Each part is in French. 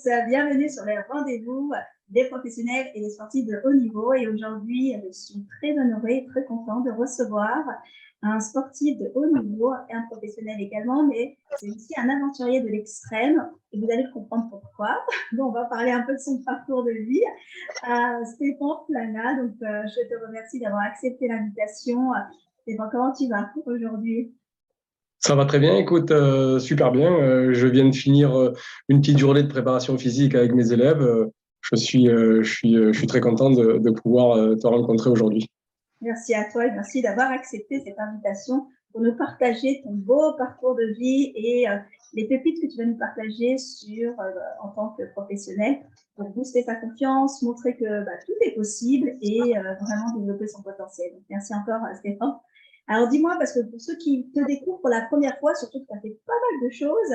bienvenue sur les rendez-vous des professionnels et des sportifs de haut niveau. Et aujourd'hui, je suis très honorée, très contente de recevoir un sportif de haut niveau et un professionnel également, mais c'est aussi un aventurier de l'extrême et vous allez comprendre pourquoi. Donc, on va parler un peu de son parcours de vie. Stéphane Plana, donc je te remercie d'avoir accepté l'invitation. Stéphane, comment tu vas aujourd'hui? Ça va très bien, écoute, super bien. Je viens de finir une petite journée de préparation physique avec mes élèves. Je suis très content de pouvoir te rencontrer aujourd'hui. Merci à toi et merci d'avoir accepté cette invitation pour nous partager ton beau parcours de vie et les pépites que tu vas nous partager en tant que professionnel pour booster ta confiance, montrer que tout est possible et vraiment développer son potentiel. Donc, merci encore Stéphane. Alors dis-moi, parce que pour ceux qui te découvrent pour la première fois, surtout que tu as fait pas mal de choses,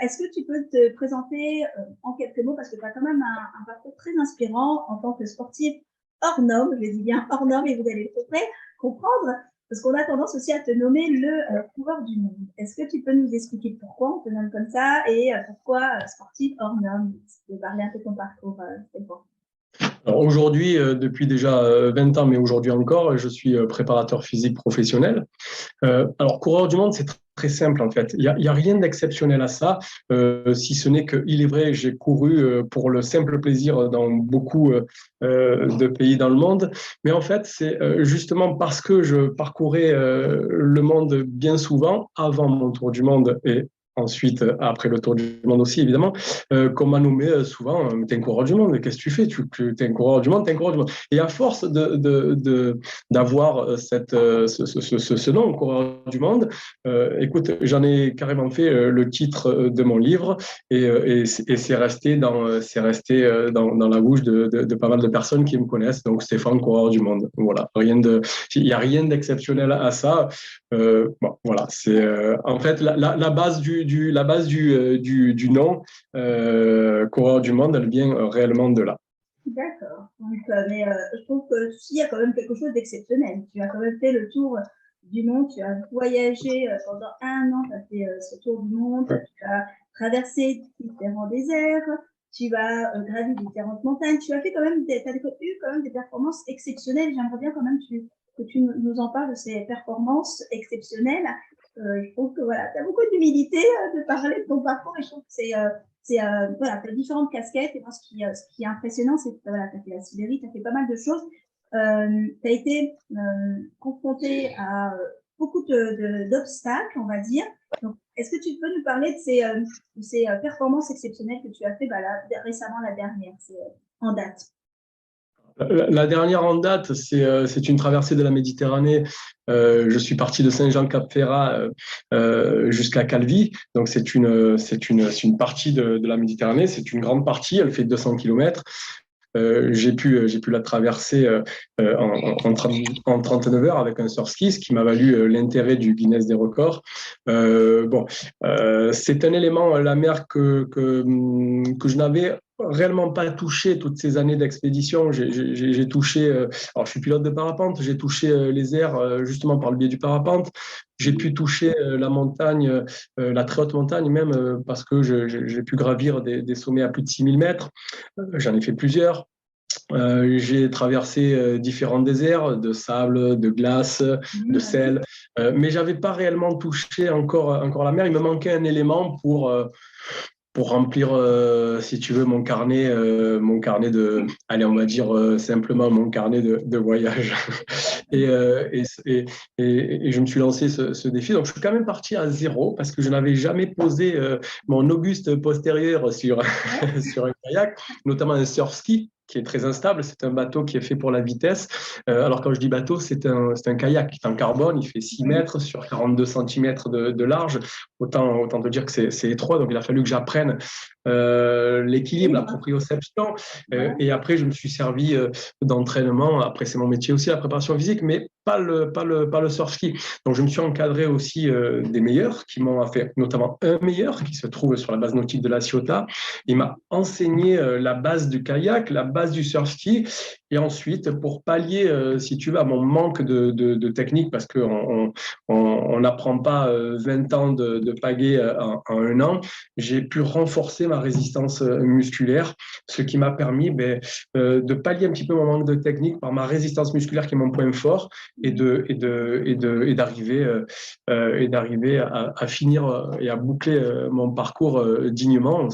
est-ce que tu peux te présenter en quelques mots, parce que tu as quand même un parcours très inspirant en tant que sportif hors norme, je dis bien hors norme, et vous allez tout près comprendre, parce qu'on a tendance aussi à te nommer le coureur du monde. Est-ce que tu peux nous expliquer pourquoi on te nomme comme ça et pourquoi sportif hors norme? Tu peux parler un peu de ton parcours, Stéphane. Alors aujourd'hui, depuis déjà 20 ans, mais aujourd'hui encore, je suis préparateur physique professionnel. Alors, coureur du monde, c'est très simple en fait. Il y a rien d'exceptionnel à ça, si ce n'est que, il est vrai, j'ai couru pour le simple plaisir dans beaucoup de pays dans le monde. Mais en fait, c'est justement parce que je parcourais le monde bien souvent avant mon tour du monde et ensuite, après le tour du monde aussi, évidemment, qu'on m'a nommé souvent, t'es un coureur du monde, qu'est-ce que tu fais? T'es un coureur du monde, t'es un coureur du monde. Et à force d'avoir ce nom, coureur du monde, écoute, j'en ai carrément fait le titre de mon livre et c'est resté dans la bouche de pas mal de personnes qui me connaissent. Donc, Stéphane, coureur du monde. Voilà, il n'y a rien d'exceptionnel à ça. Bon, voilà, c'est en fait la base du nom, coureur du monde, elle vient réellement de là. D'accord. Donc, mais je trouve que s'il y a quand même quelque chose d'exceptionnel. Tu as quand même fait le tour du monde, tu as voyagé pendant 1 an, tu as fait ce tour du monde, tu as traversé différents déserts, tu as gravi différentes montagnes, tu as fait quand même eu quand même des performances exceptionnelles. J'aimerais bien quand même que tu nous en parles de ces performances exceptionnelles. Je trouve que voilà, tu as beaucoup d'humilité de parler de ton parcours et je trouve que voilà, tu as différentes casquettes et moi, ce qui est impressionnant, c'est que voilà, tu as fait la Sibérie, tu as fait pas mal de choses. Tu as été confronté à beaucoup d'obstacles, on va dire. Donc, est-ce que tu peux nous parler de ces performances exceptionnelles que tu as fait récemment, la dernière, en date? La dernière en date, c'est une traversée de la Méditerranée. Je suis parti de Saint-Jean-Cap-Ferrat jusqu'à Calvi. Donc, c'est une partie de la Méditerranée. C'est une grande partie. Elle fait 200 kilomètres. J'ai pu la traverser en 39 heures avec un surf-ski, ce qui m'a valu l'intérêt du Guinness des records. C'est un élément, la mer, que je n'avais réellement pas touché toutes ces années d'expédition. J'ai touché, alors je suis pilote de parapente, j'ai touché les airs justement par le biais du parapente. J'ai pu toucher la montagne, la très haute montagne même, parce que j'ai pu gravir des sommets à plus de 6000 mètres. J'en ai fait plusieurs. J'ai traversé différents déserts de sable, de glace, de sel, mais j'avais pas réellement touché encore la mer. Il me manquait un élément pour remplir, si tu veux, mon carnet allez, on va dire simplement mon carnet de voyage. Et je me suis lancé ce défi. Donc, je suis quand même parti à zéro parce que je n'avais jamais posé mon auguste postérieur sur un kayak, notamment un surf ski qui est très instable. C'est un bateau qui est fait pour la vitesse. Alors, quand je dis bateau, c'est un kayak qui est en carbone. Il fait 6 mètres sur 42 centimètres de large. Autant te dire que c'est étroit. Donc, il a fallu que j'apprenne l'équilibre, la proprioception. Et après, je me suis servi d'entraînement. Après, c'est mon métier aussi, la préparation physique, mais pas le surf ski. Donc, je me suis encadré aussi des meilleurs qui m'ont fait, notamment un meilleur qui se trouve sur la base nautique de la Ciotat. Il m'a enseigné la base du kayak, la base base du surf ski. Et ensuite, pour pallier, si tu veux, à mon manque de technique, parce qu'on n'apprend pas 20 ans de pagaie en un an, j'ai pu renforcer ma résistance musculaire, ce qui m'a permis de pallier un petit peu mon manque de technique par ma résistance musculaire qui est mon point fort et d'arriver à finir et à boucler mon parcours dignement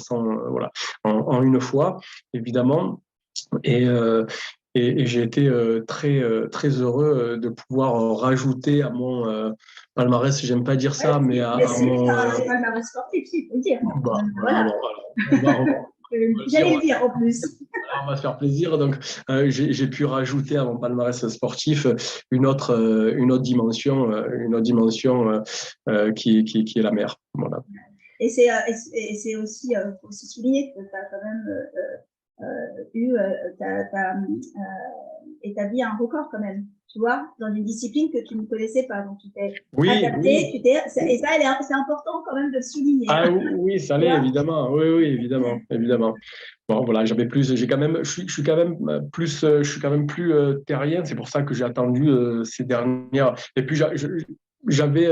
voilà, en une fois, évidemment. Et j'ai été très heureux de pouvoir rajouter à mon palmarès, j'aime pas dire ça, mais à mon... C'est pas un sportif, il faut dire. Bah, Voilà. alors, J'allais le dire en plus. on va se faire plaisir. Donc, j'ai pu rajouter à mon palmarès sportif une autre dimension qui est la mer. Voilà. Et c'est aussi, faut aussi souligner que tu as quand même établi un record quand même, tu vois, dans une discipline que tu ne connaissais pas. Donc, tu t'es adapté, oui. et ça, c'est important quand même de le souligner. Ah oui, ça l'est, évidemment. Oui, évidemment. Bon, voilà, je suis quand même plus terrien. C'est pour ça que j'ai attendu ces dernières. Et puis, j'avais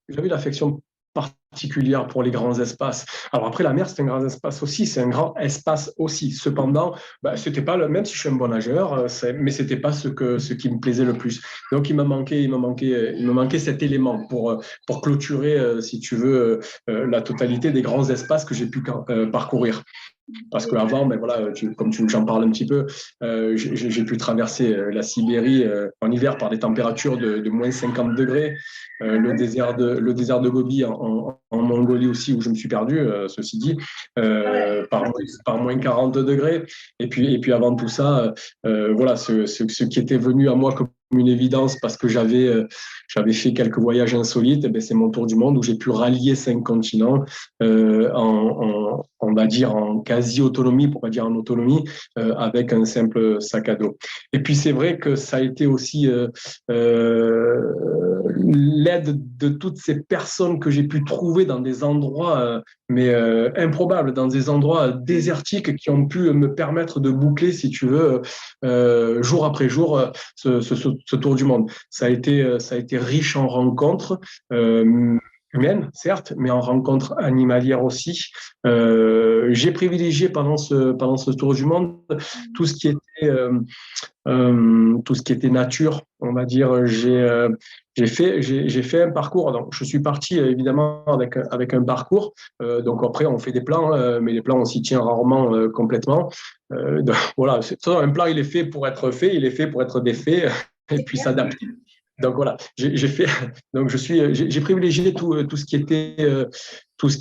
l'affection particulière pour les grands espaces. Alors après, la mer, c'est un grand espace aussi, c'est un grand espace aussi. Cependant, c'était pas même si je suis un bon nageur, mais c'était pas ce qui me plaisait le plus. Donc il me manquait cet élément pour clôturer, si tu veux, la totalité des grands espaces que j'ai pu parcourir. Parce qu'avant, voilà, comme j'en parles un petit peu, j'ai pu traverser la Sibérie en hiver par des températures de moins 50 degrés, le désert de Gobi en Mongolie aussi, où je me suis perdu, ceci dit, par moins 40 degrés. Et puis avant tout ça, voilà, ce qui était venu à moi comme une évidence parce que j'avais fait quelques voyages insolites, c'est mon tour du monde où j'ai pu rallier 5 continents on va dire en quasi-autonomie, pour pas dire en autonomie, avec un simple sac à dos. Et puis c'est vrai que ça a été aussi l'aide de toutes ces personnes que j'ai pu trouver dans des endroits improbables, dans des endroits désertiques qui ont pu me permettre de boucler, si tu veux, jour après jour, ce tour du monde. Ça a été riche en rencontres. Humaines, certes, mais en rencontres animalières aussi. J'ai privilégié pendant ce tour du monde tout ce qui était nature, on va dire. J'ai fait un parcours. Donc, je suis parti évidemment avec un parcours. Donc après, on fait des plans, mais les plans on s'y tient rarement complètement. Donc, voilà, un plan il est fait pour être fait, il est fait pour être défait et puis s'adapter. Donc voilà, j'ai privilégié tout ce qui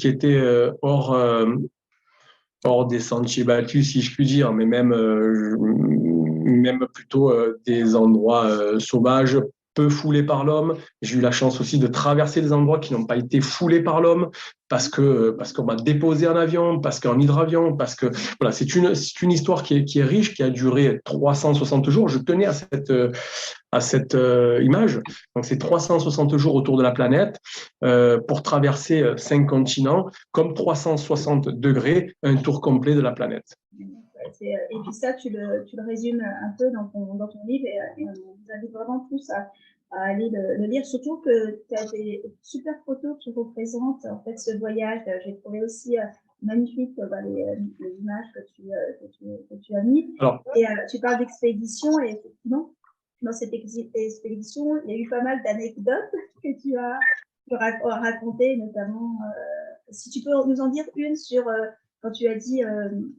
était hors des sentiers battus, si je puis dire, mais même plutôt des endroits sauvages, peu foulés par l'homme. J'ai eu la chance aussi de traverser des endroits qui n'ont pas été foulés par l'homme parce qu'on m'a déposé en avion, parce qu'en hydravion, parce que voilà, c'est une histoire qui est riche, qui a duré 360 jours. Je tenais à cette image. Donc, c'est 360 jours autour de la planète pour traverser 5 continents, comme 360 degrés, un tour complet de la planète. Et puis ça, tu le résumes un peu dans ton livre et on vous invite vraiment tous à aller le lire, surtout que tu as des super photos qui représentent en fait ce voyage. J'ai trouvé aussi magnifique les images que tu as mis. Alors, et tu parles d'expédition et effectivement, dans cette expédition, il y a eu pas mal d'anecdotes que tu as racontées, notamment, si tu peux nous en dire une sur quand tu as dit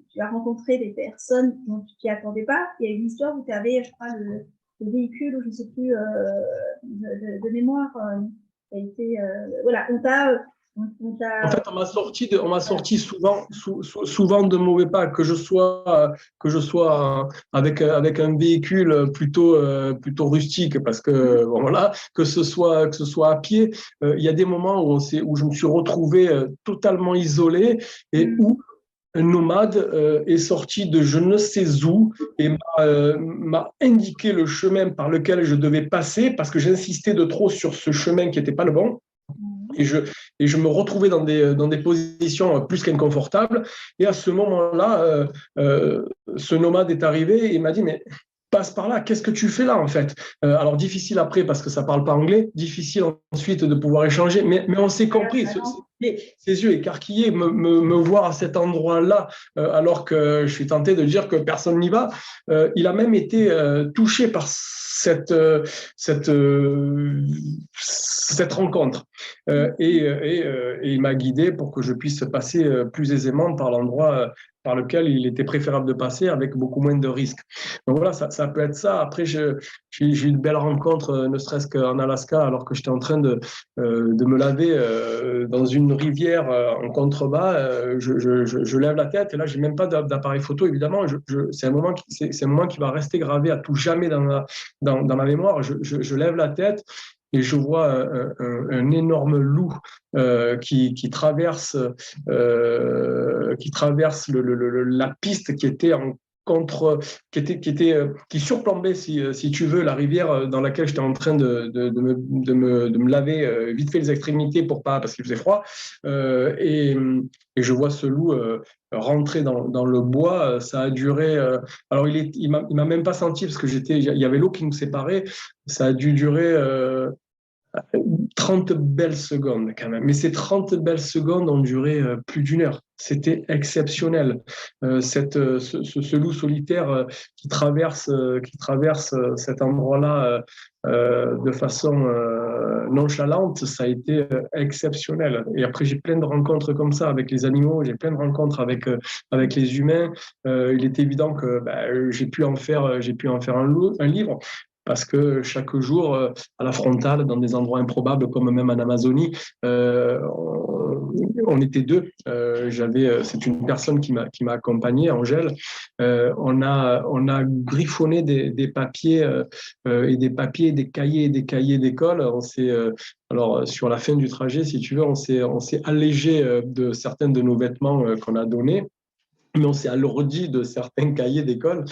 tu as rencontré des personnes dont tu t'y attendais pas. Il y a une histoire où tu avais, je crois, le véhicule, ou je ne sais plus, de mémoire, qui a été... voilà, En fait, on m'a sorti souvent de mauvais pas, que je sois avec un véhicule plutôt rustique, parce que voilà, que ce soit à pied. Il y a des moments où je me suis retrouvé totalement isolé et où un nomade est sorti de je ne sais où et m'a indiqué le chemin par lequel je devais passer parce que j'insistais de trop sur ce chemin qui n'était pas le bon. Et je me retrouvais dans des positions plus qu'inconfortables. Et à ce moment-là, ce nomade est arrivé et il m'a dit, mais passe par là, qu'est-ce que tu fais là en fait? Alors difficile après parce que ça parle pas anglais, difficile ensuite de pouvoir échanger, mais on s'est compris. Ses yeux écarquillés, me voir à cet endroit-là, alors que je suis tenté de dire que personne n'y va. Il a même été touché par cette rencontre. Et il m'a guidé pour que je puisse passer plus aisément par l'endroit par lequel il était préférable de passer avec beaucoup moins de risques. Donc voilà, ça peut être ça. Après, j'ai eu une belle rencontre, ne serait-ce qu'en Alaska, alors que j'étais en train de me laver dans une rivière en contrebas. Je lève la tête et là, j'ai même pas d'appareil photo, évidemment. C'est un moment qui va rester gravé à tout jamais dans ma mémoire. Je lève la tête et je vois un énorme loup qui traverse la piste qui était qui surplombait, si tu veux, la rivière dans laquelle j'étais en train de me laver vite fait les extrémités parce qu'il faisait froid. Et je vois ce loup rentrer dans le bois. Ça a duré. Alors, il m'a même pas senti parce que il y avait l'eau qui nous séparait. Ça a dû durer 30 belles secondes quand même. Mais ces 30 belles secondes ont duré plus d'une heure. C'était exceptionnel. Ce loup solitaire qui traverse cet endroit-là de façon nonchalante, ça a été exceptionnel. Et après, j'ai plein de rencontres comme ça avec les animaux, j'ai plein de rencontres avec les humains. Il est évident que j'ai pu en faire un livre. Parce que chaque jour, à la frontale, dans des endroits improbables, comme même en Amazonie, on était deux. C'est une personne qui m'a accompagné, Angèle. On a griffonné des papiers et des cahiers d'école. Alors, sur la fin du trajet, si tu veux, on s'est allégé de certains de nos vêtements qu'on a donnés. Mais on s'est alourdi de certains cahiers d'école.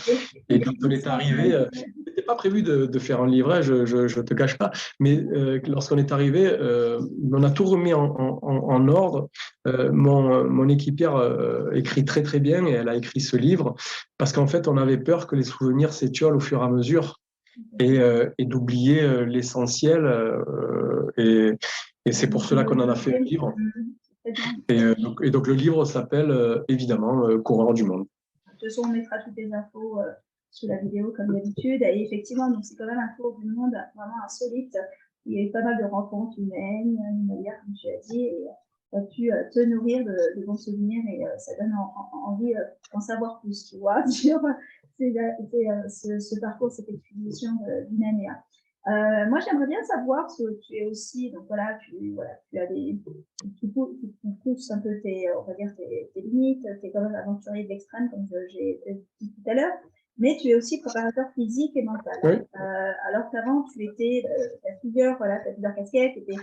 Et quand on est arrivé, c'était pas prévu de faire un livret, je te cache pas. Mais lorsqu'on est arrivé, on a tout remis en ordre. Mon équipière écrit très très bien et elle a écrit ce livre parce qu'en fait, on avait peur que les souvenirs s'étiolent au fur et à mesure et d'oublier l'essentiel. Et c'est pour cela qu'on en a fait un livre. Et donc le livre s'appelle évidemment Coureur du monde. De toute façon, on mettra toutes les infos sous la vidéo comme d'habitude. Et effectivement, donc c'est quand même un tour du monde vraiment insolite. Il y a eu pas mal de rencontres humaines, animalières, comme tu as dit, et tu as pu te nourrir de bons souvenirs et ça donne envie d'en savoir plus, tu vois, sur ce parcours, cette expédition d'une année. Moi, j'aimerais bien savoir ce que tu es aussi. Donc voilà, tu as tu pousses un peu on va dire tes limites. Tu es quand même aventurier de l'extrême, comme j'ai dit tout à l'heure. Mais tu es aussi préparateur physique et mental. Oui. Alors qu'avant, tu étais, tu as plusieurs casquettes. Tu étais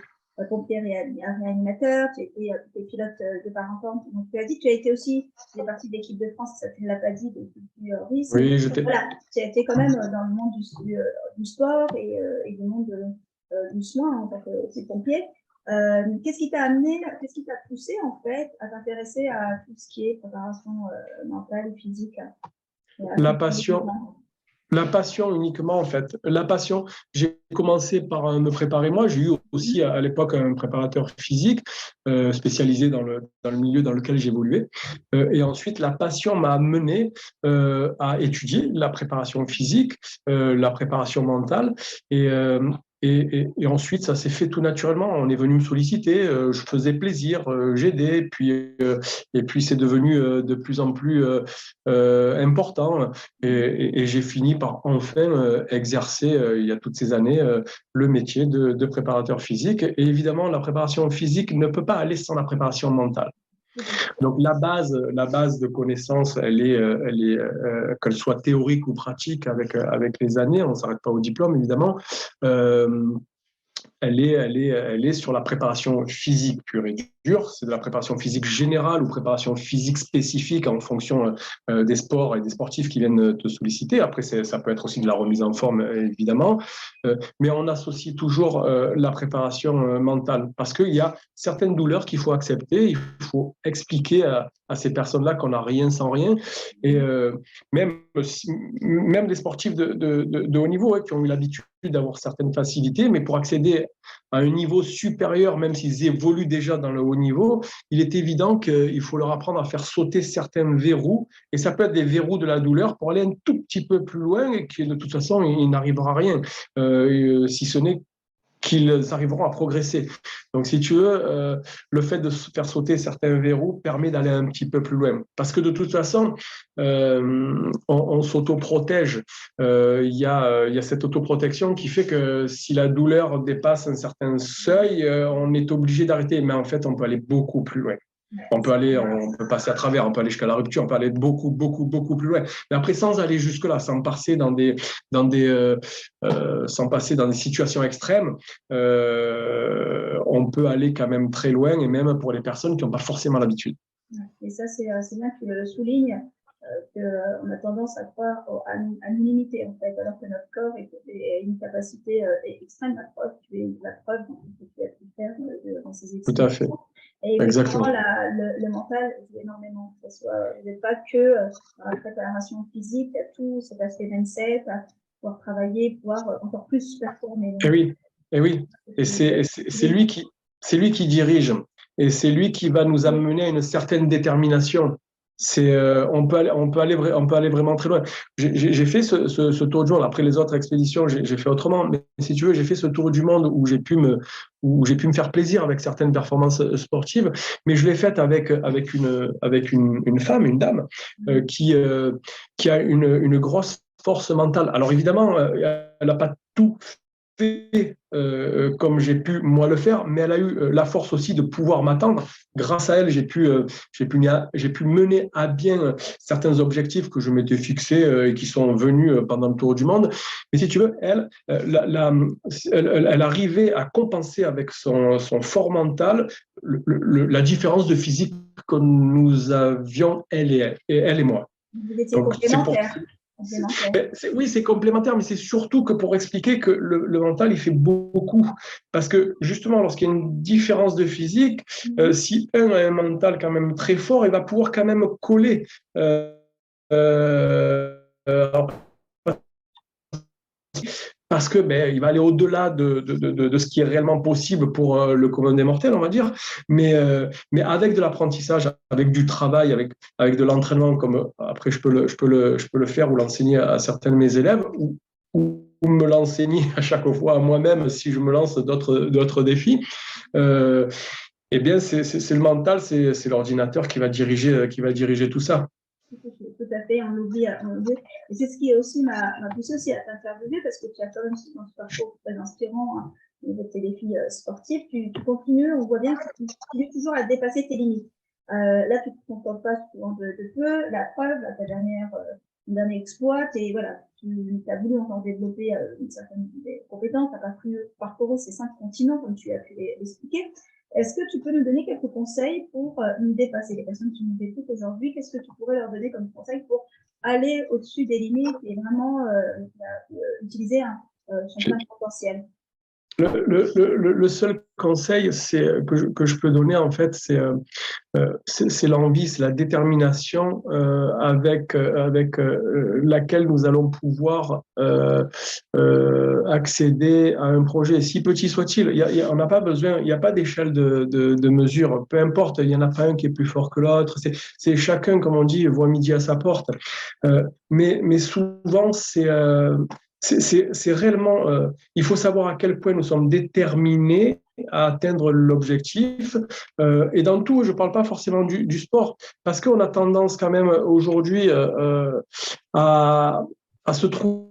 pompier réanimateur, tu étais pilote de parapente. Donc tu as dit que tu as été aussi des parties de l'équipe de France, ça tu ne l'as pas dit, depuis risque. Oui, j'étais. Voilà, tu as été quand même dans le monde du sport et du monde du soin en tant que pompier. Qu'est-ce qui t'a amené, qu'est-ce qui t'a poussé en fait à t'intéresser à tout ce qui est préparation mentale et physique? La passion uniquement, en fait. La passion, j'ai commencé par me préparer moi. J'ai eu aussi à l'époque un préparateur physique spécialisé dans le milieu dans lequel j'évoluais. Et ensuite, la passion m'a amené à étudier la préparation physique, la préparation mentale. Et ensuite, ça s'est fait tout naturellement. On est venu me solliciter, je faisais plaisir, j'aidais, et puis c'est devenu de plus en plus important. Et j'ai fini par enfin exercer, il y a toutes ces années, le métier de préparateur physique. Et évidemment, la préparation physique ne peut pas aller sans la préparation mentale. Donc la base de connaissances, elle est qu'elle soit théorique ou pratique avec les années, on ne s'arrête pas au diplôme évidemment. elle est sur la préparation physique pure et dure. C'est de la préparation physique générale ou préparation physique spécifique en fonction des sports et des sportifs qui viennent te solliciter. Après, ça peut être aussi de la remise en forme, évidemment. Mais on associe toujours la préparation mentale parce qu'il y a certaines douleurs qu'il faut accepter. Il faut expliquer à ces personnes-là qu'on n'a rien sans rien. Et même des sportifs de haut niveau qui ont eu l'habitude d'avoir certaines facilités, mais pour accéder à un niveau supérieur, même s'ils évoluent déjà dans le haut niveau, il est évident qu'il faut leur apprendre à faire sauter certains verrous, et ça peut être des verrous de la douleur pour aller un tout petit peu plus loin et que de toute façon, il n'arrivera à rien, si ce n'est qu'ils arriveront à progresser. Donc, si tu veux, le fait de faire sauter certains verrous permet d'aller un petit peu plus loin. Parce que de toute façon, on s'autoprotège. Il y a cette autoprotection qui fait que si la douleur dépasse un certain seuil, on est obligé d'arrêter. Mais en fait, on peut aller beaucoup plus loin. On peut passer à travers, on peut aller jusqu'à la rupture, on peut aller beaucoup, beaucoup, beaucoup plus loin. Mais après, sans aller jusque-là, sans passer sans passer dans des situations extrêmes, on peut aller quand même très loin, et même pour les personnes qui n'ont pas forcément l'habitude. Et ça, c'est bien que tu le soulignes, qu'on a tendance à croire à nous limiter, en fait, alors que notre corps a une capacité extrême. La preuve dans ce que tu as pu faire dans ces exercices. Tout à fait. Et exactement, le mental joue énormément. Vous n'êtes pas que dans la préparation physique, il y a tout cet aspect mindset, à pouvoir travailler, pouvoir encore plus performer. Et oui. Et c'est lui qui dirige. Et c'est lui qui va nous amener à une certaine détermination. On peut aller vraiment très loin. J'ai fait ce tour du monde. Après les autres expéditions, j'ai fait autrement. Mais si tu veux, j'ai fait ce tour du monde où j'ai pu me faire plaisir avec certaines performances sportives. Mais je l'ai faite avec une femme, une dame, qui a une grosse force mentale. Alors évidemment, elle n'a pas tout fait comme j'ai pu moi le faire, mais elle a eu la force aussi de pouvoir m'attendre. Grâce à elle, j'ai pu mener à bien certains objectifs que je m'étais fixés et qui sont venus pendant le tour du monde. Mais si tu veux, elle arrivait à compenser avec son fort mental la différence de physique que nous avions, elle et moi. Vous étiez complémentaires. Oui, c'est complémentaire, mais c'est surtout que pour expliquer que le mental, il fait beaucoup. Parce que justement, lorsqu'il y a une différence de physique, si un a un mental quand même très fort, il va pouvoir quand même coller. Parce que il va aller au-delà de ce qui est réellement possible pour le commun des mortels, on va dire, mais avec de l'apprentissage, avec du travail, avec de l'entraînement, comme après je peux le faire ou l'enseigner à certains de mes élèves, ou me l'enseigner à chaque fois à moi-même si je me lance d'autres défis. Eh bien, c'est le mental, c'est l'ordinateur qui va diriger tout ça. Tout à fait, on l'oublie. Et c'est ce qui aussi m'a poussé aussi à t'interviewer, parce que tu as quand même dans ce parcours très inspirant au niveau de tes défis sportifs. Tu continues, on voit bien que tu continues toujours à dépasser tes limites. Là, tu ne te contentes pas souvent de peu. La preuve, ta dernier exploit, tu as voulu encore développer une certaine compétence, tu as parcouru ces 5 continents, comme tu as pu l'expliquer. Est-ce que tu peux nous donner quelques conseils pour nous dépasser? Les personnes qui nous écoutent aujourd'hui, qu'est-ce que tu pourrais leur donner comme conseil pour aller au-dessus des limites et vraiment utiliser son plein potentiel? Le seul conseil que je peux donner, en fait, c'est l'envie, c'est la détermination avec laquelle nous allons pouvoir accéder à un projet, si petit soit-il. On n'a pas besoin, il n'y a pas d'échelle de mesure, peu importe, il n'y en a pas un qui est plus fort que l'autre. C'est chacun, comme on dit, voit midi à sa porte. Mais souvent, c'est réellement, il faut savoir à quel point nous sommes déterminés à atteindre l'objectif. Et dans tout, je ne parle pas forcément du sport, parce qu'on a tendance quand même aujourd'hui à se trouver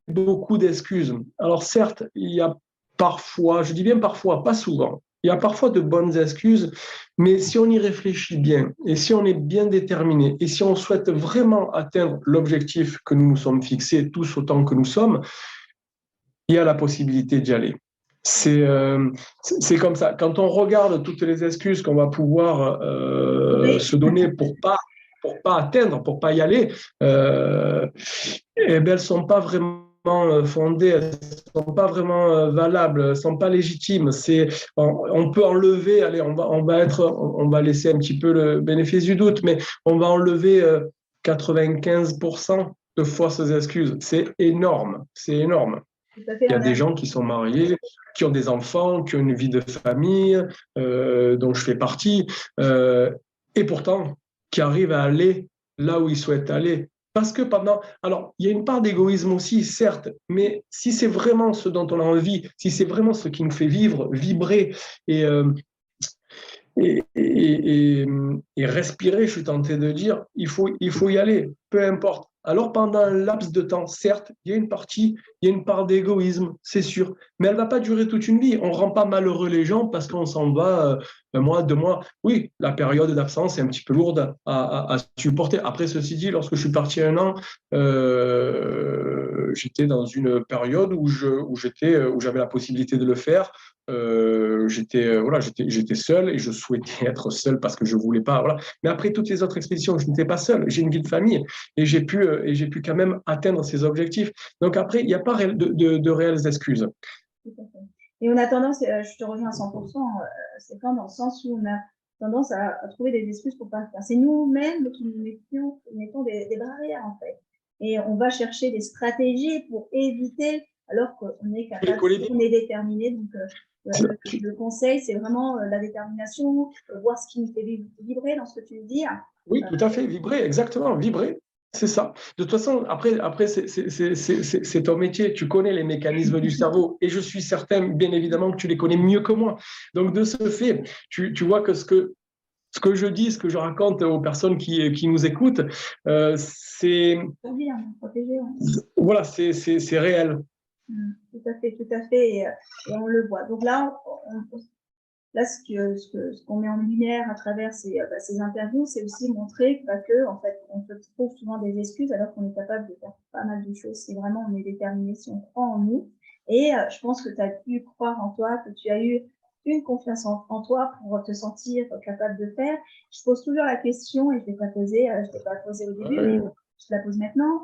beaucoup d'excuses. Alors certes, il y a parfois, je dis bien parfois, pas souvent, il y a parfois de bonnes excuses, mais si on y réfléchit bien, et si on est bien déterminé, et si on souhaite vraiment atteindre l'objectif que nous nous sommes fixés, tous autant que nous sommes, il y a la possibilité d'y aller. C'est comme ça. Quand on regarde toutes les excuses qu'on va pouvoir Oui, se donner pour pas atteindre, pour pas y aller, eh ben, elles sont pas vraiment fondées, elles sont pas vraiment valables, elles sont pas légitimes. On peut enlever, allez, on va laisser un petit peu le bénéfice du doute, mais on va enlever 95% de fausses excuses. C'est énorme, c'est énorme. tout à fait. Il y a des gens qui sont mariés, qui ont des enfants, qui ont une vie de famille, dont je fais partie, et pourtant qui arrivent à aller là où ils souhaitent aller. Parce que pendant... Alors, il y a une part d'égoïsme aussi, certes, mais si c'est vraiment ce dont on a envie, si c'est vraiment ce qui nous fait vivre, vibrer et, et, et, et, et respirer, je suis tenté de dire, il faut y aller, peu importe. Alors pendant un laps de temps, certes, il y a une part d'égoïsme, c'est sûr, mais elle ne va pas durer toute une vie. On ne rend pas malheureux les gens parce qu'on s'en va un mois, 2 mois. Oui, la période d'absence est un petit peu lourde à supporter. Après, ceci dit, lorsque je suis parti 1 an, j'étais dans une période où j'avais la possibilité de le faire. J'étais seul et je souhaitais être seul parce que je voulais pas. Voilà. Mais après toutes les autres expéditions, je n'étais pas seul. J'ai une vie de famille et j'ai pu quand même atteindre ces objectifs. Donc après, il n'y a pas de réelles excuses. tout à fait. Et on a tendance, je te rejoins à 100%, c'est quand dans le sens où on a tendance à trouver des excuses pour pas le faire. C'est nous-mêmes qui nous mettons des barrières, en fait. Et on va chercher des stratégies pour éviter, alors qu'on est capable, on est déterminé. Donc, le conseil, c'est vraiment la détermination, voir ce qui nous fait vibrer dans ce que tu veux dire. Oui, tout à fait, vibrer, exactement, vibrer. C'est ça. De toute façon, après c'est ton métier. Tu connais les mécanismes du cerveau et je suis certain, bien évidemment, que tu les connais mieux que moi. Donc, de ce fait, tu vois que ce que je dis, ce que je raconte aux personnes qui nous écoutent, c'est voilà, c'est réel. Tout à fait, tout à fait. Et on le voit. Donc là, là ce qu'on met en lumière à travers ces interviews, c'est aussi montrer que, en fait, on se trouve souvent des excuses alors qu'on est capable de faire pas mal de choses. Si vraiment on est déterminé, si on croit en nous. Et je pense que tu as pu croire en toi, que tu as eu une confiance en toi pour te sentir capable de faire. Je pose toujours la question, et je ne l'ai pas posée, au début, mais je te la pose maintenant.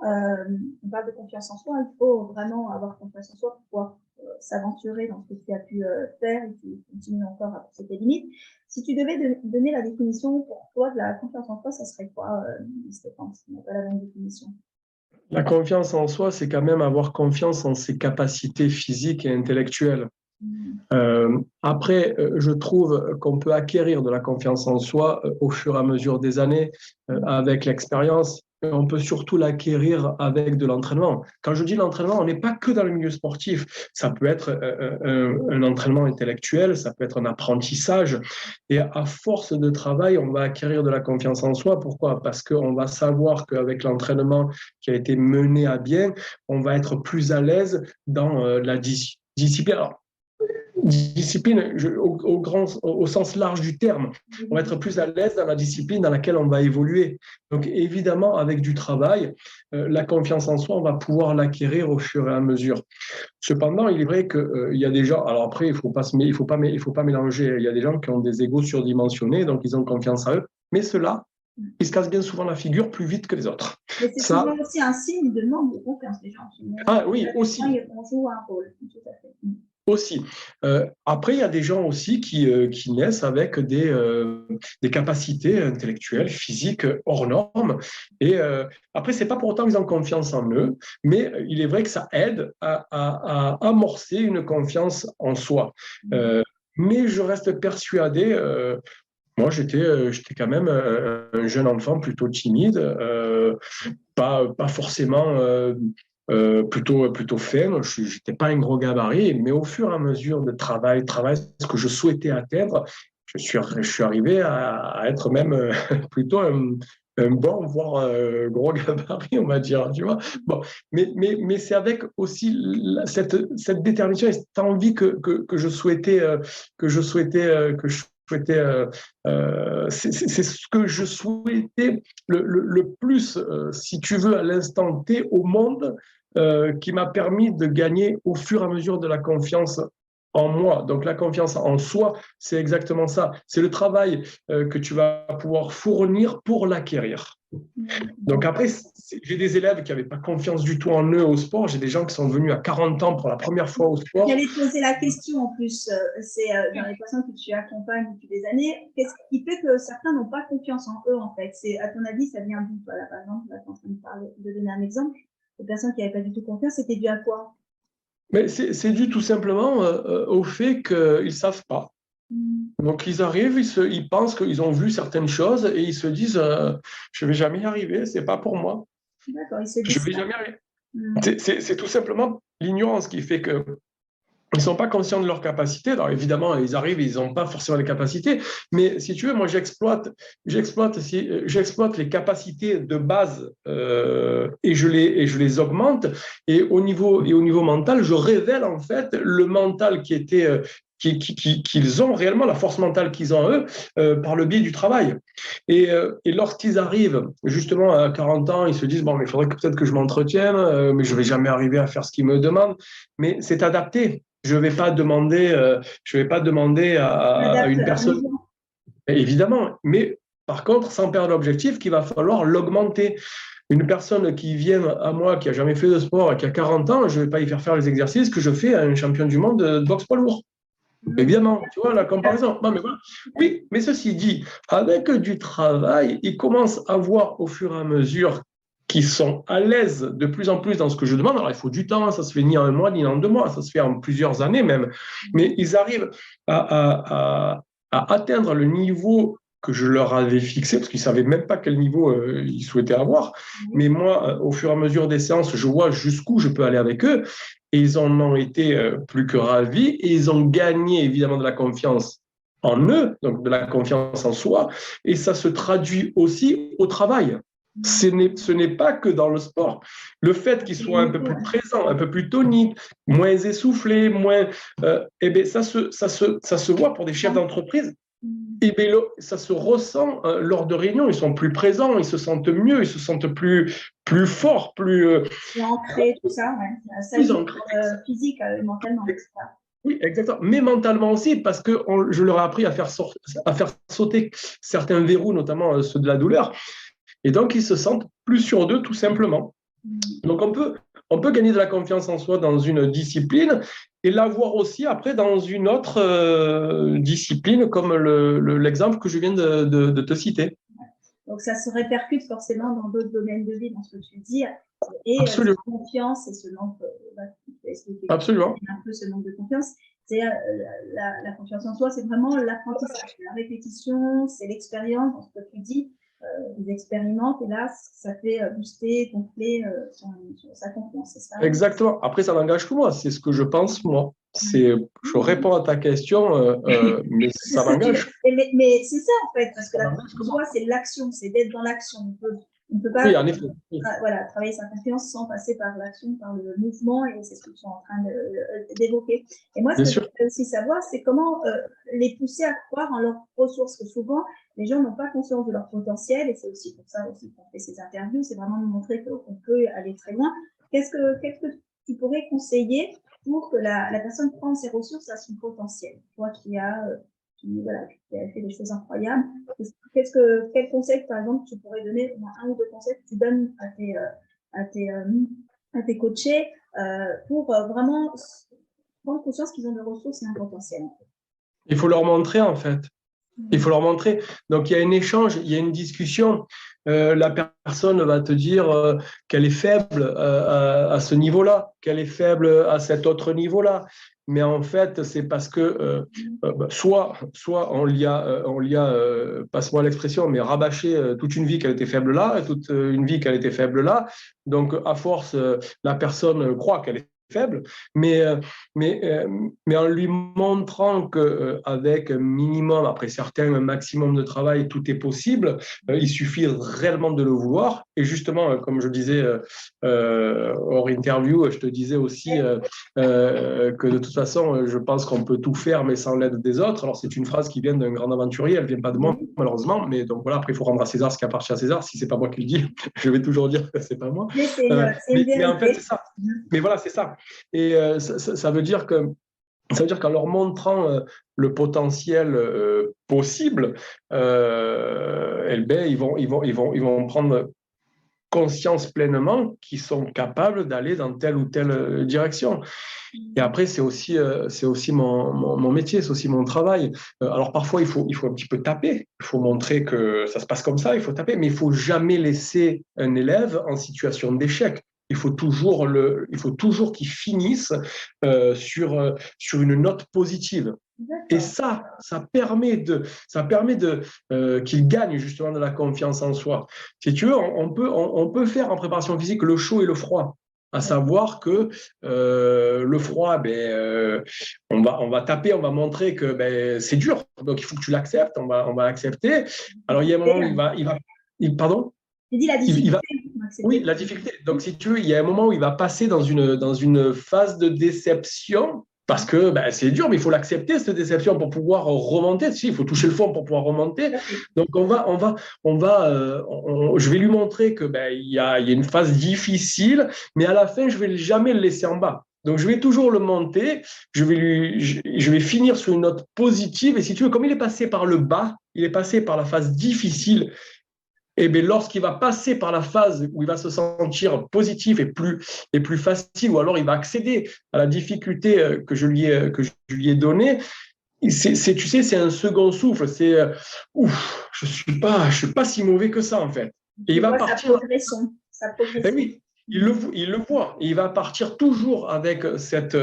On parle de confiance en soi, il faut vraiment avoir confiance en soi pour pouvoir s'aventurer dans ce que tu as pu faire et tu continues encore à pousser tes limites. Si tu devais donner la définition pour toi de la confiance en toi, ça serait quoi, Stéphane, si tu n'as pas la bonne définition? La confiance en soi, c'est quand même avoir confiance en ses capacités physiques et intellectuelles. Après, je trouve qu'on peut acquérir de la confiance en soi au fur et à mesure des années, avec l'expérience. On peut surtout l'acquérir avec de l'entraînement. Quand je dis l'entraînement, on n'est pas que dans le milieu sportif. Ça peut être un entraînement intellectuel, ça peut être un apprentissage. Et à force de travail, on va acquérir de la confiance en soi. Pourquoi? Parce qu'on va savoir qu'avec l'entraînement qui a été mené à bien, on va être plus à l'aise dans la discipline. Alors, discipline au sens large du terme. On va être plus à l'aise dans la discipline dans laquelle on va évoluer. Donc évidemment, avec du travail, la confiance en soi, on va pouvoir l'acquérir au fur et à mesure. Cependant, il est vrai qu'il y a des gens, alors après, il faut pas mélanger, il y a des gens qui ont des égos surdimensionnés, donc ils ont confiance en eux, mais ceux-là, ils se cassent bien souvent la figure plus vite que les autres. Mais c'est souvent aussi un signe de manque de confiance des gens. Ah oui, aussi. On joue un rôle, tout à fait. Aussi. Après, il y a des gens aussi qui naissent avec des capacités intellectuelles, physiques hors normes. Et après, c'est pas pour autant qu'ils ont confiance en eux, mais il est vrai que ça aide à amorcer une confiance en soi. Mais je reste persuadé. Moi, j'étais quand même un jeune enfant plutôt timide, pas forcément plutôt faible. Je n'étais pas un gros gabarit, mais au fur et à mesure de travail, ce que je souhaitais atteindre, je suis arrivé à être même plutôt un bon, voire gros gabarit, on va dire, tu vois. Bon, mais c'est avec aussi cette détermination et cette envie que je souhaitais, c'est ce que je souhaitais le plus, si tu veux, à l'instant T au monde, qui m'a permis de gagner au fur et à mesure de la confiance en moi. Donc, la confiance en soi, c'est exactement ça. C'est le travail que tu vas pouvoir fournir pour l'acquérir. Donc après, j'ai des élèves qui n'avaient pas confiance du tout en eux au sport. J'ai des gens qui sont venus à 40 ans pour la première fois au sport. J'allais te poser la question en plus. C'est dans les personnes que tu accompagnes depuis des années, qu'est-ce qui fait que certains n'ont pas confiance en eux en fait? C'est, à ton avis, ça vient d'où? Voilà, par exemple, là, tu es en train de, parler, de donner un exemple. Les personnes qui n'avaient pas du tout confiance, c'était dû à quoi? Mais c'est dû tout simplement au fait qu'ils ne savent pas. Donc, ils arrivent, ils pensent qu'ils ont vu certaines choses et ils se disent je ne vais jamais y arriver, ce n'est pas pour moi. D'accord, ils se Je ne disent vais ça. jamais y arriver. C'est tout simplement l'ignorance qui fait que ils ne sont pas conscients de leurs capacités. Alors évidemment, ils arrivent, ils n'ont pas forcément les capacités. Mais si tu veux, moi, j'exploite les capacités de base et je les augmente. Et au niveau mental, je révèle en fait le mental qui était qu'ils ont réellement, la force mentale qu'ils ont eux, par le biais du travail. Et lorsqu'ils arrivent justement à 40 ans, ils se disent, bon, mais il faudrait peut-être que je m'entretienne, mais je ne vais jamais arriver à faire ce qu'ils me demandent. Mais c'est adapté. Je ne vais pas demander, à une personne, évidemment, mais par contre, sans perdre l'objectif, qu'il va falloir l'augmenter. Une personne qui vient à moi, qui n'a jamais fait de sport et qui a 40 ans, je ne vais pas y faire les exercices que je fais à un champion du monde de boxe poids lourd. Évidemment, tu vois la comparaison. Non, mais voilà. Oui, mais ceci dit, avec du travail, ils commencent à voir au fur et à mesure qu'ils sont à l'aise de plus en plus dans ce que je demande. Alors, il faut du temps, ça se fait ni en un mois, ni en 2 mois, ça se fait en plusieurs années même. Mais ils arrivent à atteindre le niveau que je leur avais fixé, parce qu'ils ne savaient même pas quel niveau ils souhaitaient avoir. Mais moi, au fur et à mesure des séances, je vois jusqu'où je peux aller avec eux. Et ils en ont été plus que ravis et ils ont gagné évidemment de la confiance en eux, donc de la confiance en soi, et ça se traduit aussi au travail. Ce n'est pas que dans le sport. Le fait qu'ils soient un peu plus présents, un peu plus toniques, moins essoufflés, eh bien, ça se voit pour des chefs d'entreprise. Et bien, ça se ressent lors de réunions. Ils sont plus présents, ils se sentent mieux, ils se sentent plus forts, plus ancrés, tout ça, ouais. Ça joue physique et mentalement. Oui, exactement. Mais mentalement aussi, parce que je leur ai appris à faire sauter certains verrous, notamment ceux de la douleur. Et donc, ils se sentent plus sûrs d'eux, tout simplement. Donc, on peut gagner de la confiance en soi dans une discipline et l'avoir aussi après dans une autre discipline, comme l'exemple que je viens de te citer. Donc, ça se répercute forcément dans d'autres domaines de vie, dans ce que tu dis. Et Absolument. cette confiance et ce manque, Absolument. un peu ce manque de confiance, c'est la confiance en soi, c'est vraiment l'apprentissage, la répétition, c'est l'expérience, dans ce que tu dis. Ils expérimentent et là, ça fait booster, gonfler sa confiance. C'est ça. Exactement. Après, ça n'engage que moi. C'est ce que je pense, moi. Je réponds à ta question, mais ça m'engage. Mais c'est ça, en fait, parce que la confiance en soi, c'est l'action, c'est d'être dans l'action. On ne peut pas travailler sa confiance sans passer par l'action, par le mouvement, et c'est ce que tu es en train d'évoquer. Et moi, ce que je veux aussi savoir, c'est comment les pousser à croire en leurs ressources, que souvent, les gens n'ont pas conscience de leur potentiel, et c'est aussi pour ça aussi qu'on fait ces interviews, c'est vraiment nous montrer qu'on peut aller très loin. Qu'est-ce que tu pourrais conseiller pour que la personne prenne ses ressources à son potentiel? Toi qui as fait des choses incroyables, quel conseil, par exemple, tu pourrais donner, un ou deux conseils que tu donnes à tes coachés pour vraiment prendre conscience qu'ils ont des ressources et un potentiel? Il faut leur montrer, en fait. Il faut leur montrer. Donc, il y a un échange, il y a une discussion. La personne va te dire qu'elle est faible à ce niveau-là, qu'elle est faible à cet autre niveau-là. Mais en fait, c'est parce que soit on lui a passe-moi l'expression, mais rabâché toute une vie qu'elle était faible là, et toute une vie qu'elle était faible là. Donc, à force, la personne croit qu'elle est faible, mais en lui montrant qu'avec un minimum, après certains, un maximum de travail, tout est possible, il suffit réellement de le vouloir. Et justement, comme je disais hors interview, je te disais aussi que de toute façon, je pense qu'on peut tout faire, mais sans l'aide des autres. Alors, c'est une phrase qui vient d'un grand aventurier, elle ne vient pas de moi, malheureusement, mais donc voilà, après, il faut rendre à César ce qui appartient à César. Si ce n'est pas moi qui le dis, je vais toujours dire que ce n'est pas moi. Mais en fait, c'est ça. Mais voilà, c'est ça. Et ça veut dire que Ça veut dire qu'en leur montrant le potentiel possible, eh ben, ils vont prendre conscience pleinement qu'ils sont capables d'aller dans telle ou telle direction. Et après, c'est aussi mon métier, c'est aussi mon travail. Alors parfois, il faut un petit peu taper, il faut montrer que ça se passe comme ça, il faut taper, mais il faut jamais laisser un élève en situation d'échec. Il faut toujours qu'il finisse sur une note positive. Et ça permet qu'il gagne justement de la confiance en soi. Si tu veux, on peut faire en préparation physique le chaud et le froid. À savoir que le froid, on va taper, on va montrer que c'est dur, donc il faut que tu l'acceptes, on va l'accepter. Alors il y a un moment où pardon? Tu dis la difficulté. Oui, la difficulté. Donc si tu veux, il y a un moment où il va passer dans une phase de déception. Parce que c'est dur, mais il faut l'accepter, cette déception, pour pouvoir remonter. Si, il faut toucher le fond pour pouvoir remonter. Donc, je vais lui montrer que il y a une phase difficile, mais à la fin, je ne vais jamais le laisser en bas. Donc, je vais toujours le monter. Je vais finir sur une note positive. Et si tu veux, comme il est passé par le bas, il est passé par la phase difficile. Et bien, lorsqu'il va passer par la phase où il va se sentir positif et plus facile, ou alors il va accéder à la difficulté que je lui ai donnée, tu sais, c'est un second souffle. C'est je suis pas si mauvais que ça en fait. Et il va partir. Sa progression. Oui, il le voit. Et il va partir toujours avec cette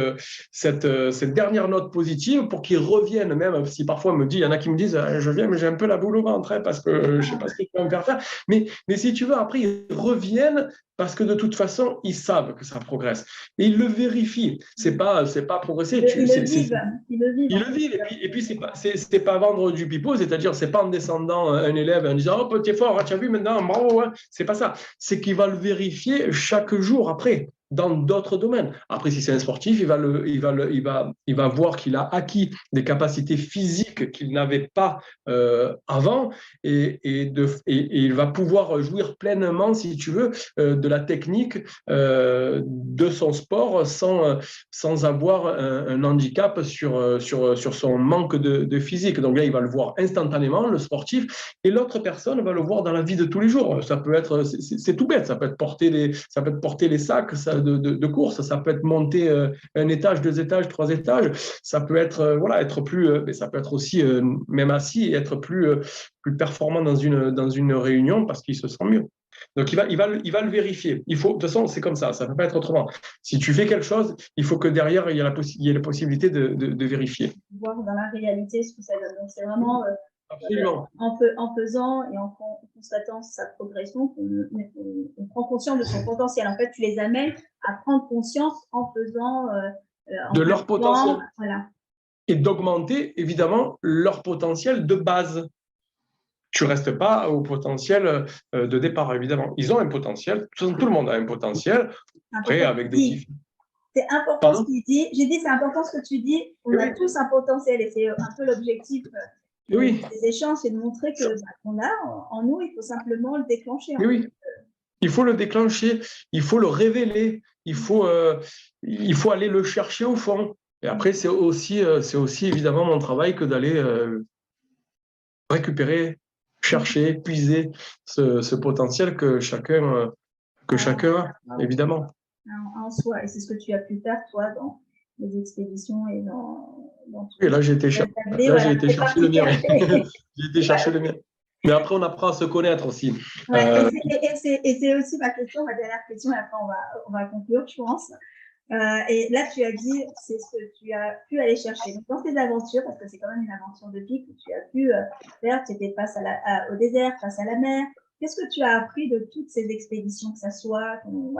dernière note positive pour qu'il revienne, même si parfois il y en a qui me disent je viens, mais j'ai un peu la boule au ventre parce que je ne sais pas ce que tu vas me faire faire. Mais si tu veux, après, ils reviennent parce que de toute façon, ils savent que ça progresse. Et ils le vérifient. C'est pas progresser. Ils le vivent. Ils le vivent. Et puis c'est pas vendre du pipeau, c'est-à-dire, c'est pas en descendant un élève et en disant oh, t'es fort, tu as vu maintenant, bravo. Hein. C'est pas ça. C'est qu'il va le vérifier chaque jour après, dans d'autres domaines. Après, si c'est un sportif, il va voir qu'il a acquis des capacités physiques qu'il n'avait pas avant et il va pouvoir jouir pleinement, si tu veux, de la technique de son sport sans avoir un handicap sur son manque de physique. Donc là, il va le voir instantanément, le sportif, et l'autre personne va le voir dans la vie de tous les jours. Ça peut être, c'est tout bête, ça peut être porter les sacs de course, ça peut être monter un étage, 2 étages, 3 étages, ça peut être être plus, mais ça peut être aussi même assis et être plus performant dans une réunion parce qu'il se sent mieux. Donc, il va le vérifier. De toute façon, c'est comme ça ne peut pas être autrement. Si tu fais quelque chose, il faut que derrière, il y ait la possibilité de vérifier. Voir dans la réalité ce que ça donne. Donc, c'est vraiment en faisant et en constatant sa progression qu'on prend conscience de son potentiel. En fait, tu les amènes à prendre conscience en faisant… de leur potentiel. Voilà. Et d'augmenter, évidemment, leur potentiel de base. Tu ne restes pas au potentiel de départ, évidemment. Ils ont un potentiel, tout le monde a un potentiel, après avec des difficultés. C'est important ce qu'il dit. J'ai dit, c'est important ce que tu dis. On a tous un potentiel et c'est un peu l'objectif des échanges, c'est de montrer qu'on a en nous, il faut simplement le déclencher. Oui. Il faut le déclencher, il faut le révéler, il faut aller le chercher au fond. Et après, c'est aussi évidemment mon travail que d'aller récupérer, chercher, puiser ce potentiel que chacun a, évidemment. En soi, et c'est ce que tu as pu faire, toi, dans les expéditions et dans tout. Et là, j'ai été chercher le mien. J'ai été chercher le mien. Mais après, on apprend à se connaître aussi. Ouais, et c'est aussi ma question, ma dernière question, et après, on va conclure, je pense. Et là, tu as dit, c'est ce que tu as pu aller chercher. Donc, dans tes aventures, parce que c'est quand même une aventure de vie que tu as pu faire, tu étais face au désert, face à la mer. Qu'est-ce que tu as appris de toutes ces expéditions, que ça soit ton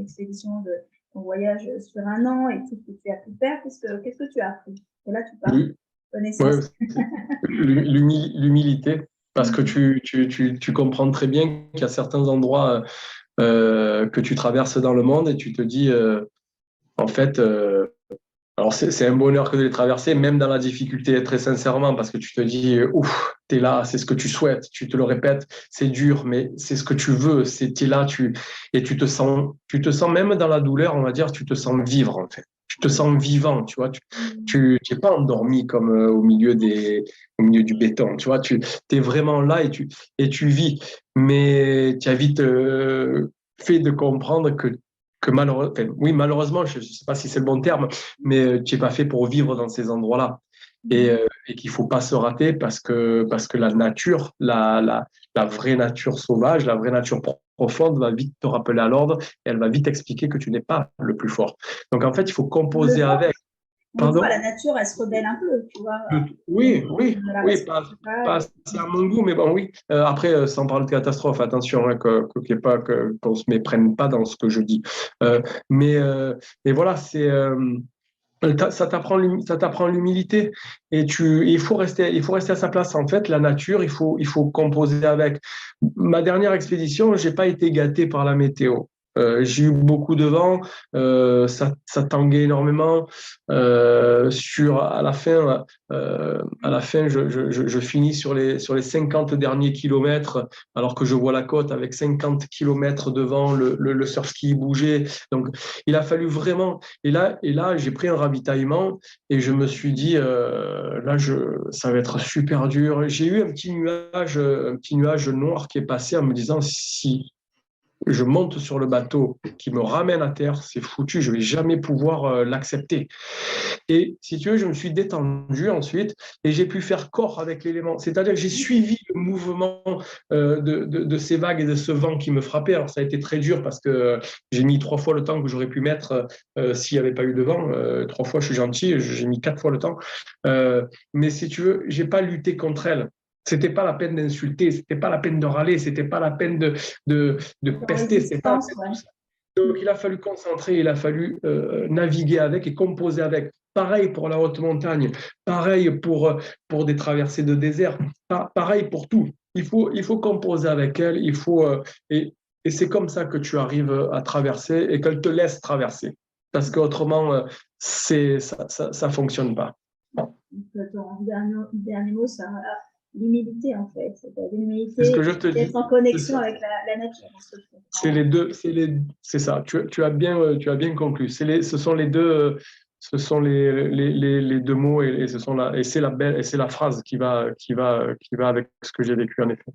expédition de ton voyage sur 1 an et tout ce que tu as pu faire? Qu'est-ce que tu as appris? Et là, tu parles de connaissance. L'humilité, parce que tu comprends très bien qu'il y a certains endroits que tu traverses dans le monde et tu te dis, en fait, alors c'est un bonheur que de les traverser, même dans la difficulté, très sincèrement, parce que tu te dis, ouf, t'es là, c'est ce que tu souhaites, tu te le répètes, c'est dur, mais c'est ce que tu veux, t'es là, et tu te sens même dans la douleur, on va dire, tu te sens vivre, en fait. Tu te sens vivant, tu vois. Tu n'es pas endormi comme au milieu du béton, tu vois. Tu es vraiment là et tu vis. Mais tu as vite fait de comprendre que malheureusement, oui, malheureusement, je ne sais pas si c'est le bon terme, mais tu n'es pas fait pour vivre dans ces endroits-là. Et qu'il ne faut pas se rater parce que la nature, la vraie nature sauvage, la vraie nature profonde va vite te rappeler à l'ordre et elle va vite expliquer que tu n'es pas le plus fort. Donc en fait, il faut composer avec. On le voit, Pardon? la nature, elle se rebelle un peu, tu vois. Oui, oui, Ne la oui, respecte pas. pas assez à mon goût, mais bon, oui. Après, sans parler de catastrophe, attention, hein, qu'on se méprenne pas dans ce que je dis. Euh, mais voilà, ça t'apprend l'humilité et il faut rester à sa place. En fait, la nature, il faut composer avec. Ma dernière expédition, j'ai pas été gâté par la météo. J'ai eu beaucoup de vent, ça tanguait énormément. À la fin, je finis sur les 50 derniers kilomètres, alors que je vois la côte avec 50 kilomètres devant, le surf ski bougeait. Donc, il a fallu vraiment et là, j'ai pris un ravitaillement et je me suis dit, ça va être super dur. J'ai eu un petit nuage noir qui est passé en me disant, si je monte sur le bateau qui me ramène à terre, c'est foutu, je vais jamais pouvoir l'accepter. Et si tu veux, je me suis détendu ensuite et j'ai pu faire corps avec l'élément. C'est-à-dire que j'ai suivi le mouvement de ces vagues et de ce vent qui me frappait. Alors ça a été très dur parce que j'ai mis 3 fois le temps que j'aurais pu mettre s'il n'y avait pas eu de vent. 3 fois, je suis gentil, j'ai mis 4 fois le temps. Mais si tu veux, j'ai pas lutté contre elle. C'était pas la peine d'insulter, c'était pas la peine de râler, c'était pas la peine de Dans pester, c'était pas la l'existence, peine ouais. de tout ça. Donc, il a fallu concentrer, il a fallu naviguer avec et composer avec. Pareil pour la haute montagne, pareil pour des traversées de désert, pareil pour tout. Il faut composer avec elle, et c'est comme ça que tu arrives à traverser et qu'elle te laisse traverser. Parce qu'autrement, ça fonctionne pas. Donc, ton dernier mot, c'est l'humilité, en fait. C'est ce L'humilité que je te d'être dis. en connexion avec la nature. C'est les deux, c'est ça. Tu as bien conclu. Ce sont les deux, les deux mots et c'est la phrase qui va avec ce que j'ai vécu en effet.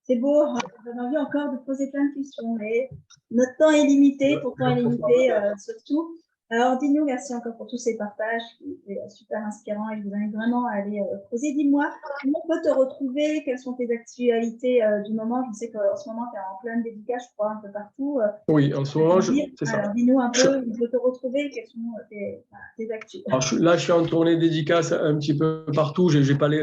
C'est beau, j'avais envie encore de poser plein de questions, mais notre temps est limité, ton temps est limité surtout. Alors, dis-nous, merci encore pour tous ces partages, qui étaient super inspirants et je vous invite vraiment à aller creuser. Dis-moi, comment on peut te retrouver? Quelles sont tes actualités du moment? Je sais qu'en ce moment, tu es en pleine dédicace, je crois, un peu partout. Oui, en ce moment, c'est ça. Alors, dis-nous un peu où on peut te retrouver, quelles sont tes actus. Alors, là, je suis en tournée dédicace un petit peu partout.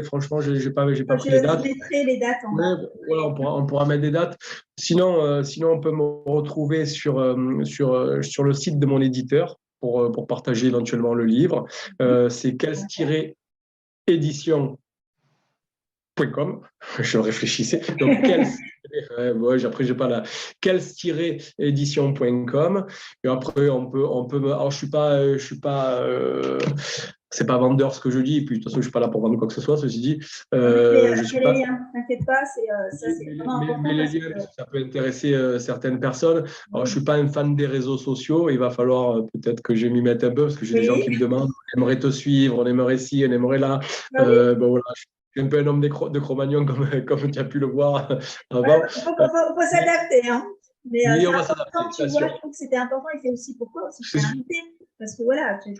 Franchement, j'ai pas pris les dates. Je mettrai les dates en Ouais, bas. voilà, on pourra mettre des dates. Sinon, on peut me retrouver sur le site de mon éditeur pour partager éventuellement le livre. C'est kels-édition.com. Je réfléchissais. Donc, après, j'ai pas la kels-édition.com. Et après, alors, je suis pas, c'est pas vendeur ce que je dis. Et puis, de toute façon, je suis pas là pour vendre quoi que ce soit. Ceci dit, je suis pas. Les liens, t'inquiète pas, ça c'est vraiment important. Les liens, parce que ça peut intéresser certaines personnes. Alors, je Oui. suis pas un fan des réseaux sociaux. Il va falloir peut-être que je m'y mette un peu parce que j'ai des gens qui me demandent, on aimerait te suivre, on aimerait ci, on aimerait là. Ah oui. Bon, voilà, je suis un peu un homme de Cro-Magnon comme tu as pu le voir avant. Il faut s'adapter. Hein. Mais Oui, on c'est va s'adapter, important, tu bien vois, sûr. je trouve que c'était important et c'est aussi pourquoi aussi je C'est t'ai invité. Parce que voilà, tu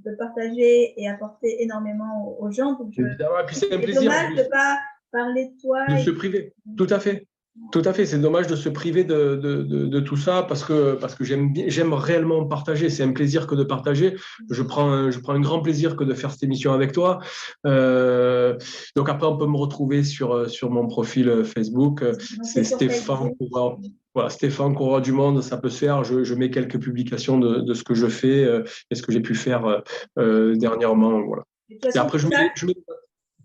peux partager et apporter énormément aux gens. Donc évidemment. Et puis c'est un c'est plaisir en dommage de plus ne pas parler de toi. de se priver. Tout à fait. Tout à fait, c'est dommage de se priver de tout ça parce que j'aime réellement partager. C'est un plaisir que de partager. Je prends un grand plaisir que de faire cette émission avec toi. Donc après, on peut me retrouver sur mon profil Facebook. C'est Sur Stéphane Facebook. Voilà, Stéphane Coureur du Monde, ça peut se faire. Je mets quelques publications de ce que je fais et ce que j'ai pu faire dernièrement. Voilà. De toute Et façon, après,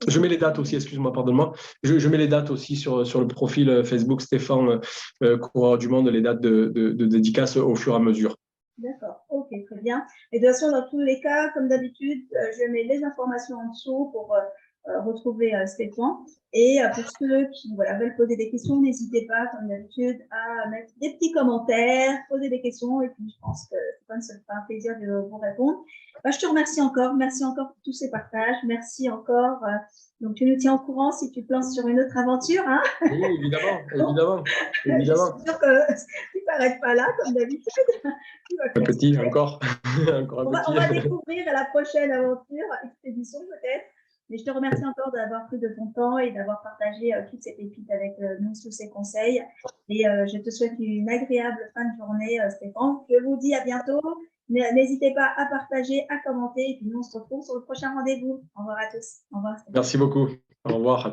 je mets les dates aussi, excuse-moi, pardonne-moi. Je mets les dates aussi sur le profil Facebook Stéphane Coureur du Monde, les dates de dédicace au fur et à mesure. D'accord, ok, très bien. Et de toute façon, dans tous les cas, comme d'habitude, je mets les informations en dessous pour retrouver Stéphane. Et pour ceux qui veulent poser des questions, n'hésitez pas, comme d'habitude, à mettre des petits commentaires, poser des questions. Et puis, je pense que Stéphane se fera un plaisir de vous répondre. Je te remercie encore. Merci encore pour tous ces partages. Merci encore. Donc, tu nous tiens au courant si tu te lances sur une autre aventure. Hein. Oui, évidemment. Je suis sûre que tu ne t'arrêtes pas là, comme d'habitude. Un petit, encore. On va découvrir la prochaine aventure, expédition peut-être. Mais je te remercie encore d'avoir pris de ton temps et d'avoir partagé toute cette épite avec nous, tous ces conseils. Et je te souhaite une agréable fin de journée, Stéphane. Je vous dis à bientôt. N'hésitez pas à partager, à commenter. Et puis nous, on se retrouve sur le prochain rendez-vous. Au revoir à tous. Au revoir, Stéphane. Merci beaucoup. Au revoir.